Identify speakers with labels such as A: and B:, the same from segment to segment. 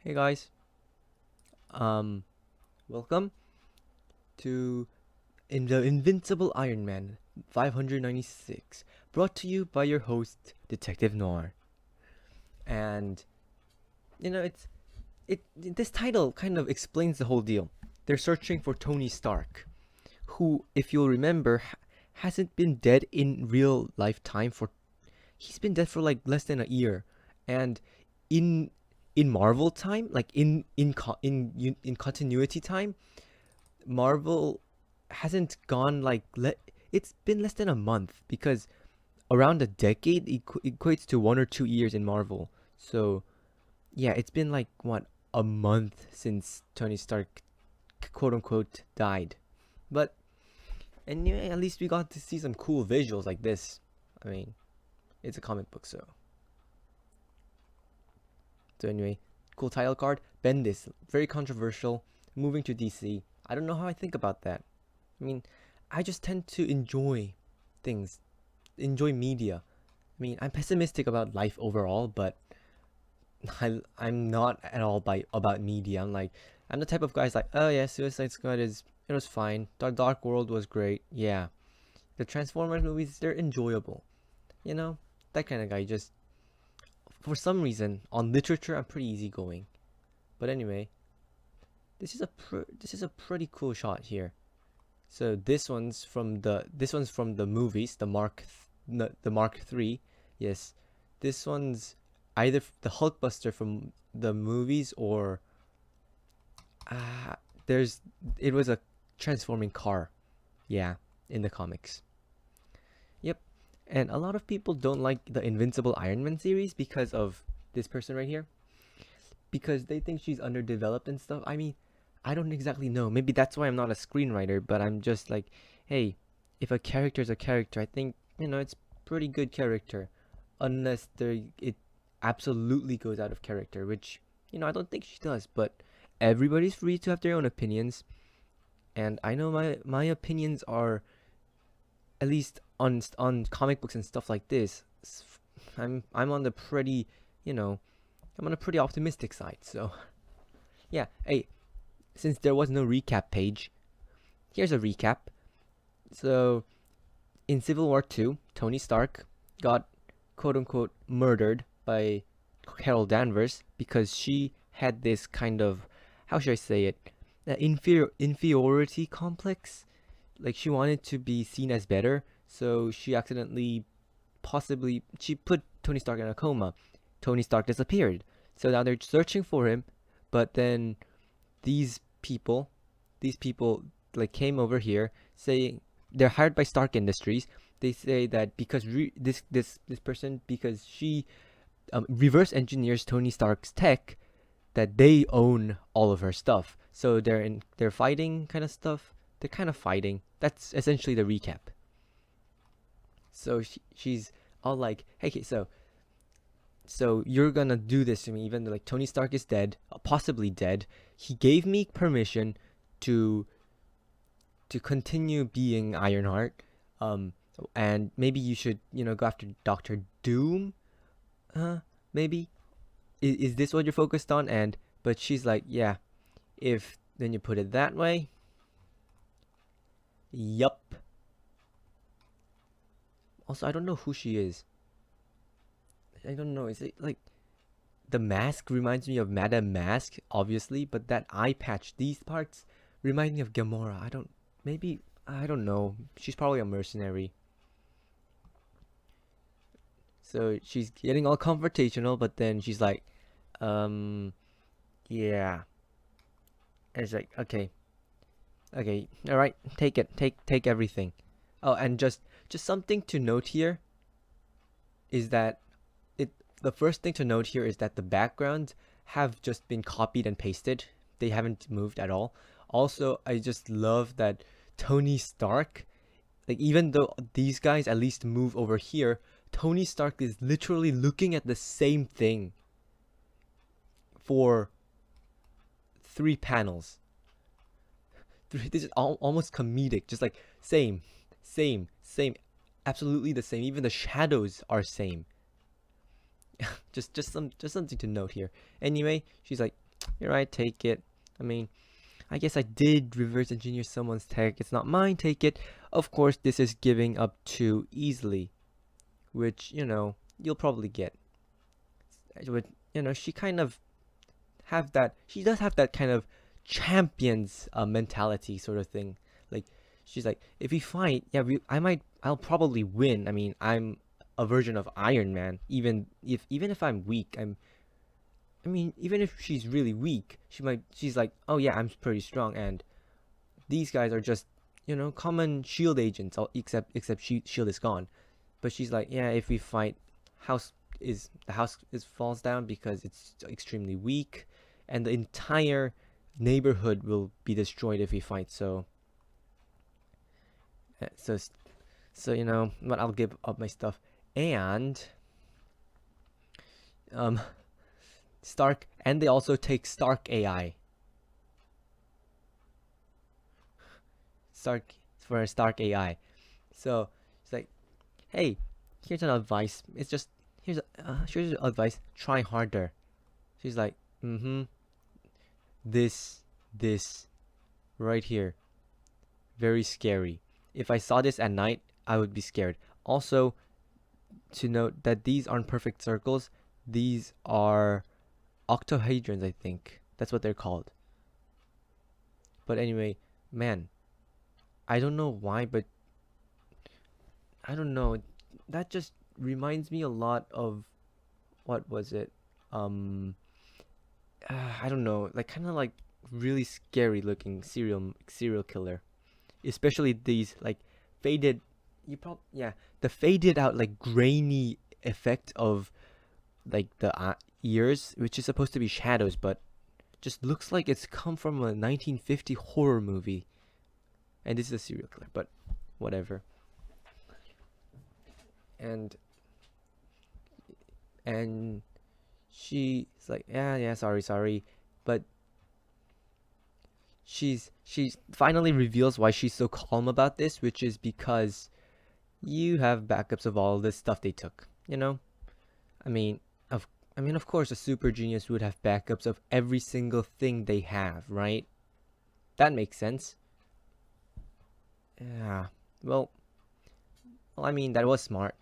A: Hey guys, um, welcome to the Invincible Iron Man 596, brought to you by your host Detective Noire. And it's this title kind of explains the whole deal. They're searching for Tony Stark, who, if you'll remember, hasn't been dead in real lifetime for he's been dead for like less than a year, and in in Marvel time, like in continuity time, Marvel hasn't gone like it's been less than a month because around a decade equates to 1 or 2 years in Marvel. So yeah, it's been like what, a month since Tony Stark quote unquote died. But anyway, at least we got to see some cool visuals like this. I mean, it's a comic book, so anyway, cool title card. Bendis, very controversial. Moving to DC. I don't know how I think about that. I mean, I just tend to enjoy things, enjoy media. I mean, I'm pessimistic about life overall, but I'm not at all about media. I'm the type of guy who's like, oh yeah, Suicide Squad it was fine. The Dark World was great. Yeah, the Transformers movies, they're enjoyable. You know, that kind of guy. Just for some reason on literature, I'm pretty easygoing. But anyway, this is a pretty cool shot here. So this one's from the movies, the Mark III. Yes, this one's either the Hulkbuster from the movies, or uh, there's it was a transforming car. Yeah, in the comics. Yep. And a lot of people don't like the Invincible Iron Man series because of this person right here, because they think she's underdeveloped and stuff. I mean, I don't exactly know. Maybe that's why I'm not a screenwriter, but I'm just like, hey, if a character's a character, I think, it's pretty good character. Unless it absolutely goes out of character, which, I don't think she does, but everybody's free to have their own opinions. And I know my opinions are, at least on comic books and stuff like this, I'm on the pretty, you know, I'm on a pretty optimistic side. So, yeah, hey, since there was no recap page, here's a recap. So, in Civil War II, Tony Stark got quote unquote murdered by Carol Danvers because she had this kind of, how should I say it, inferiority complex. Like, she wanted to be seen as better, so she accidentally, possibly, she put Tony Stark in a coma. Tony Stark disappeared. So now they're searching for him, but then these people, these people like came over here saying they're hired by Stark Industries. They say that because this person, because she reverse engineers Tony Stark's tech, that they own all of her stuff. So they're fighting kind of stuff. They're kind of fighting. That's essentially the recap. So she's all like, hey, okay, so you're gonna do this to me, even though like Tony Stark is dead, possibly dead. He gave me permission to continue being Ironheart. Um, and maybe you should, go after Doctor Doom. Maybe is this what you're focused on? And but she's like, yeah, if then you put it that way. Yup. Also, I don't know who she is. I don't know. Is it like the mask reminds me of Madame Mask, obviously, but that eye patch, these parts remind me of Gamora. Maybe, I don't know. She's probably a mercenary. So she's getting all confrontational, but then she's like, um, yeah. And it's like, okay, okay, all right, take it, take everything. Oh, and just something to note here is that it the first thing to note here is that the backgrounds have just been copied and pasted. They haven't moved at all. Also, I just love that Tony Stark, like, even though these guys at least move over here, Tony Stark is literally looking at the same thing for 3 panels. This is almost comedic, just like same, absolutely the same. Even the shadows are same. Just something to note here. Anyway, she's like, You're right, take it. I mean, I guess I did reverse engineer someone's tech. It's not mine, take it. Of course, this is giving up too easily, which, you'll probably get. But, she kind of she does have that kind of champions mentality sort of thing. Like, she's like, if we fight, yeah, I'll probably win. I mean, I'm a version of Iron Man. Even if I'm weak, I mean, even if she's really weak, she's like, oh yeah, I'm pretty strong, and these guys are just, common shield agents, except shield is gone. But she's like, yeah, if we fight, the house is falls down because it's extremely weak, and the entire neighborhood will be destroyed if we fight. So, uh, so, but I'll give up my stuff, and um, Stark, and they also take Stark AI. Stark AI. So it's like, hey, here's an advice. It's just here's advice. Try harder. She's like, this right here, very scary. If I saw this at night, I would be scared. Also, to note that these aren't perfect circles. These are octahedrons, I think. That's what they're called. But anyway, man, I don't know why, but I don't know. That just reminds me a lot of what was it? Um, I don't know, like kind of like really scary looking serial killer. Especially these like faded. You probably yeah, the faded out like grainy effect of like the ears, which is supposed to be shadows, but just looks like it's come from a 1950 horror movie. And this is a serial killer, but whatever. And and she's like, yeah, sorry, but she finally reveals why she's so calm about this, which is because you have backups of all this stuff they took. I mean, of course, a super genius would have backups of every single thing they have, right? That makes sense. Yeah. Well, I mean, that was smart.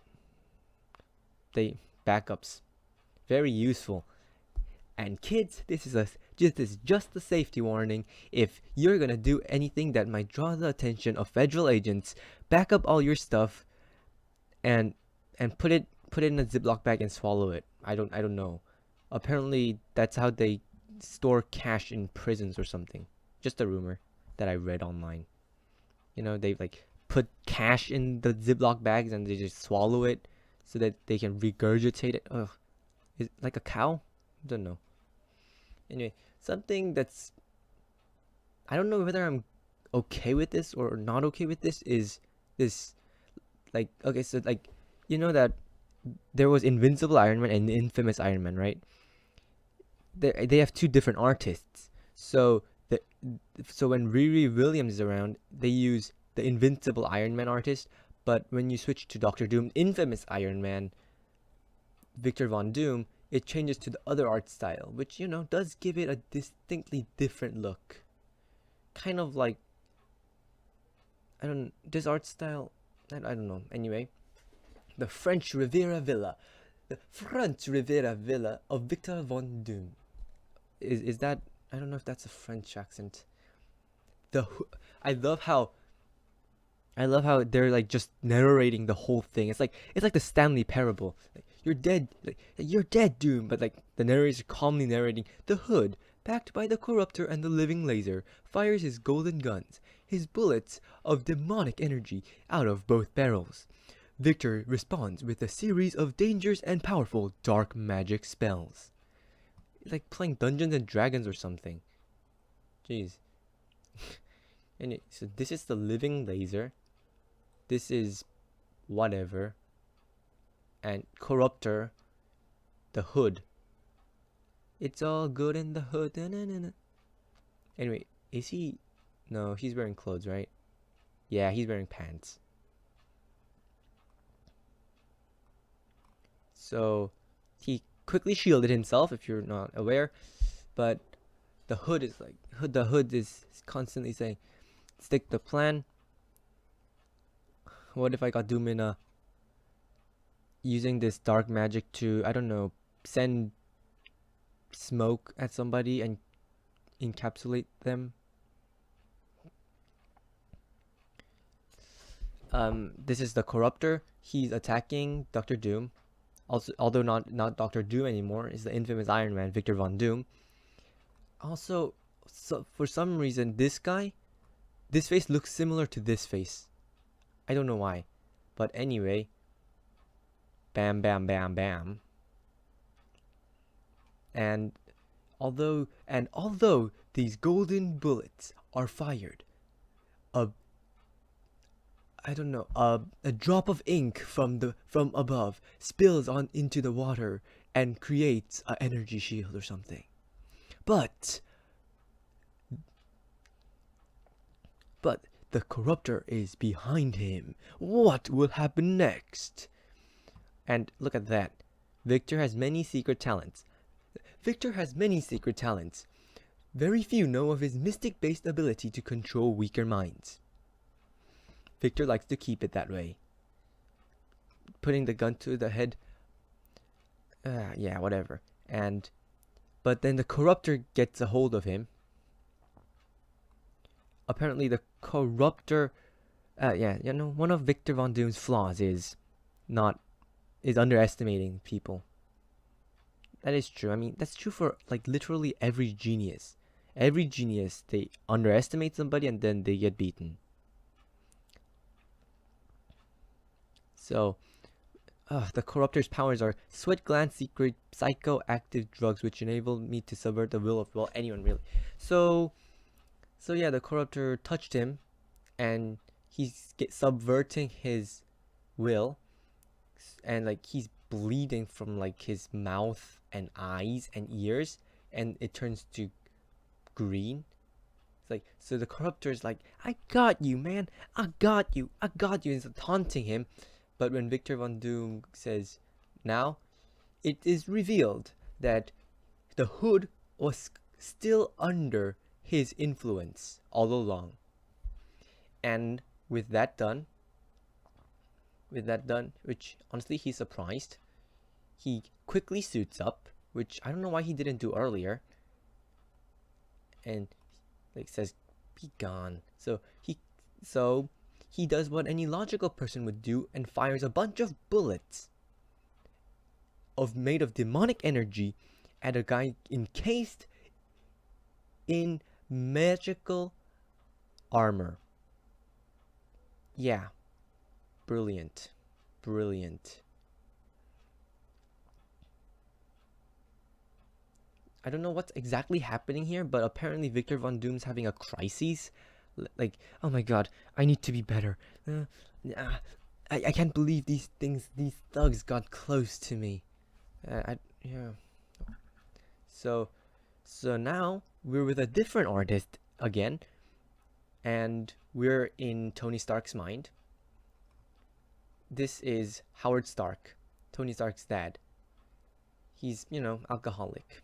A: They backups, very useful. And kids, this is just a safety warning. If you're gonna do anything that might draw the attention of federal agents, back up all your stuff and put it in a Ziploc bag and swallow it. I don't know. Apparently that's how they store cash in prisons or something. Just a rumor that I read online. They like put cash in the Ziploc bags and they just swallow it so that they can regurgitate it. Ugh. Is it like a cow? Don't know. Anyway, something that's I don't know whether I'm okay with this or not okay with this is this like okay, so like that there was Invincible Iron Man and Infamous Iron Man, right? They have two different artists. So when Riri Williams is around, they use the Invincible Iron Man artist, but when you switch to Doctor Doom, Infamous Iron Man, Victor Von Doom, it changes to the other art style, which does give it a distinctly different look. Kind of like this art style. I don't know. Anyway, the French Riviera Villa, the French Riviera Villa of Victor Von Doom. Is that? I don't know if that's a French accent. The I love how they're like just narrating the whole thing. It's like the Stanley Parable. Like, you're dead, Doom. But like the narrator calmly narrating, the Hood, backed by the Corruptor and the Living Laser, fires his golden guns, his bullets of demonic energy out of both barrels. Victor responds with a series of dangerous and powerful dark magic spells. It's like playing Dungeons and Dragons or something. Jeez. So this is the Living Laser. This is whatever. And Corruptor, the Hood. It's all good in the hood. Na-na-na-na. Anyway, is he? No, he's wearing clothes, right? Yeah, he's wearing pants. So he quickly shielded himself, if you're not aware. But the hood is the hood is constantly saying, stick to plan. What if I got Doomina using this dark magic to, I don't know, send smoke at somebody and encapsulate them? This is the Corruptor. He's attacking Doctor Doom. Also, although not Doctor Doom anymore, is the infamous Iron Man, Victor Von Doom. Also, so for some reason, this face looks similar to this face. I don't know why, but anyway, bam, bam, bam, bam. And although these golden bullets are fired, a I don't know, a drop of ink from above spills on into the water and creates an energy shield or something. But the Corruptor is behind him. What will happen next? And look at that. Victor has many secret talents. Very few know of his mystic-based ability to control weaker minds. Victor likes to keep it that way. Putting the gun to the head. Yeah, whatever. But then the Corruptor gets a hold of him. Apparently the Corruptor, one of Victor Von Doom's flaws is underestimating people. That is true. I mean, that's true for like literally every genius. Every genius, they underestimate somebody and then they get beaten. So, the Corruptor's powers are sweat gland secret psychoactive drugs which enable me to subvert the will of, well, anyone really. So yeah, the Corruptor touched him and he's subverting his will, and like he's bleeding from like his mouth and eyes and ears, and it turns to green. It's like, so the Corruptor is like, I got you, man, I got you, and it's taunting him. But when Victor Von Doom says, now, it is revealed that the hood was still under his influence all along. And with that done, which honestly he's surprised, he quickly suits up, which I don't know why he didn't do earlier, and like says, be gone. So he does what any logical person would do and fires a bunch of bullets made of demonic energy at a guy encased in magical armor. Yeah. Brilliant. I don't know what's exactly happening here, but apparently Victor Von Doom's having a crisis. Like, oh my god, I need to be better. I can't believe these thugs got close to me. Yeah. So now we're with a different artist again, and we're in Tony Stark's mind. This is Howard Stark, Tony Stark's dad. He's, alcoholic.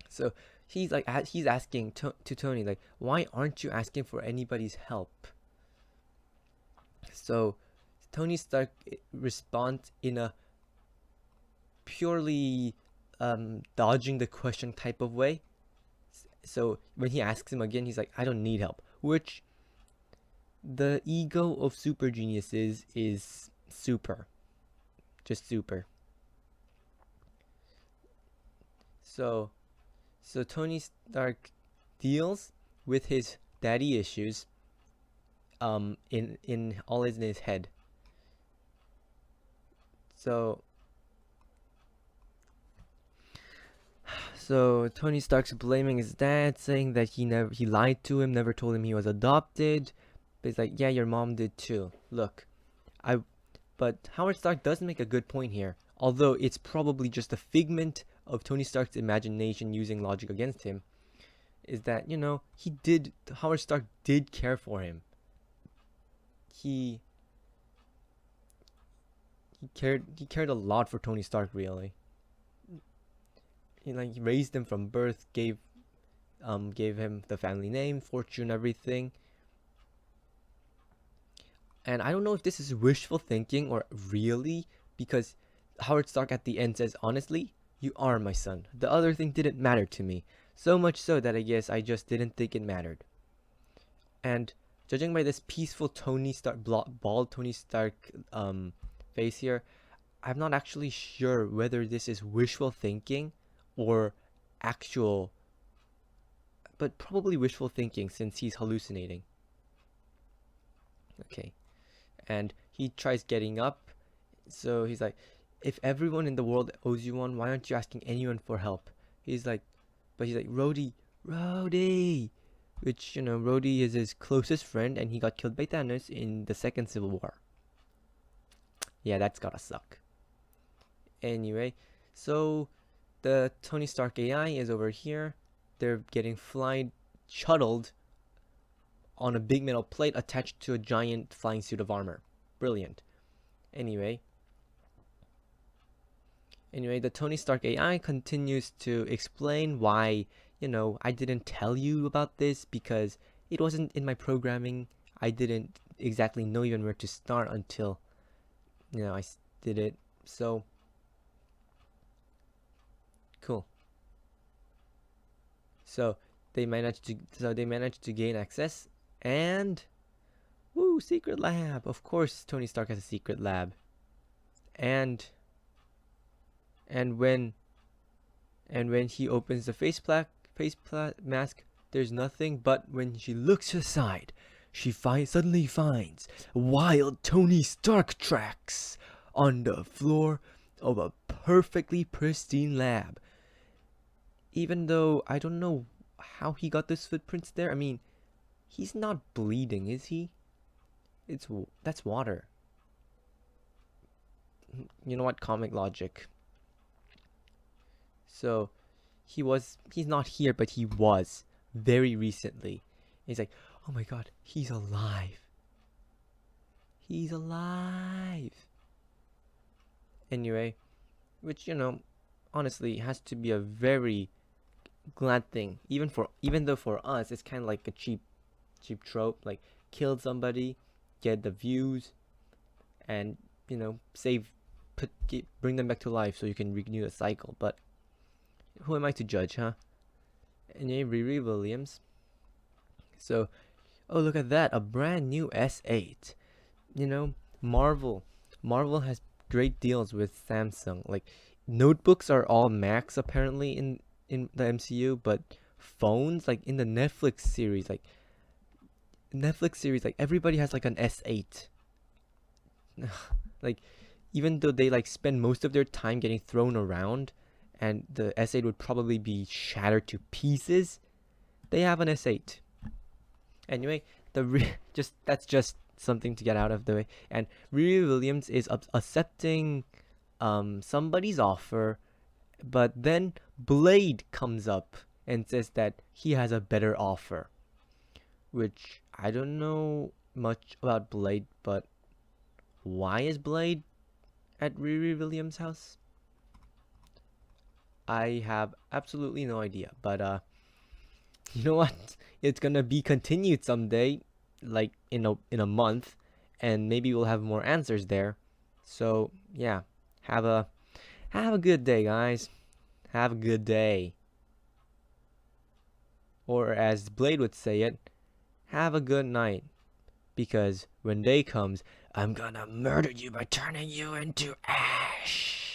A: So he's asking to Tony, like, why aren't you asking for anybody's help? So Tony Stark responds in a purely dodging the question type of way. So when he asks him again, he's like, I don't need help. Which the ego of super geniuses is super. Just super. So Tony Stark deals with his daddy issues in all in his head. So Tony Stark's blaming his dad, saying that he lied to him, never told him he was adopted. But he's like, yeah, your mom did too. Look, but Howard Stark does make a good point here, although it's probably just a figment of Tony Stark's imagination using logic against him, is that, Howard Stark did care for him. He cared a lot for Tony Stark, really. He raised him from birth, gave gave him the family name, fortune, everything. And I don't know if this is wishful thinking or really, because Howard Stark at the end says, honestly, you are my son. The other thing didn't matter to me. So much so that I guess I just didn't think it mattered. And judging by this peaceful Tony Stark, bald Tony Stark face here, I'm not actually sure whether this is wishful thinking or actual, but probably wishful thinking since he's hallucinating. Okay. And he tries getting up. So he's like, if everyone in the world owes you one, why aren't you asking anyone for help? He's like, Rhodey, which, Rhodey is his closest friend, and he got killed by Thanos in the second Civil War. Yeah, that's gotta suck. Anyway, so the Tony Stark AI is over here. They're getting shuttled on a big metal plate attached to a giant flying suit of armor. Brilliant. Anyway, the Tony Stark AI continues to explain why, I didn't tell you about this because it wasn't in my programming. I didn't exactly know even where to start until, I did it. So, cool. So they managed to gain access, and woo, secret lab. Of course Tony Stark has a secret lab. And when he opens the face mask, there's nothing, but when she looks aside, she suddenly finds wild Tony Stark tracks on the floor of a perfectly pristine lab. Even though I don't know how he got those footprints there. I mean, he's not bleeding, is he? That's water. You know what? Comic logic. So he's not here, but he was very recently. He's like, oh my god, he's alive. He's alive. Anyway, which honestly has to be a very glad thing. Even though for us it's kind of like a cheap trope, like kill somebody, get the views, and bring them back to life so you can renew the cycle. But who am I to judge, huh? Anyway, Riri Williams. So, oh, look at that, a brand new S8. Marvel has great deals with Samsung. Like, notebooks are all Macs apparently in the MCU, but phones, like in the Netflix series, like everybody has like an S8. Like, even though they like spend most of their time getting thrown around, and the S8 would probably be shattered to pieces, they have an S8. Anyway, that's just something to get out of the way. And Riri Williams is accepting somebody's offer, but then Blade comes up and says that he has a better offer, which I don't know much about Blade, but why is Blade at Riri Williams' house? I have absolutely no idea, but you know what? It's gonna be continued someday, like in a month, and maybe we'll have more answers there. So yeah, have a good day, guys. Have a good day. Or as Blade would say it, have a good night. Because when day comes, I'm gonna murder you by turning you into ash.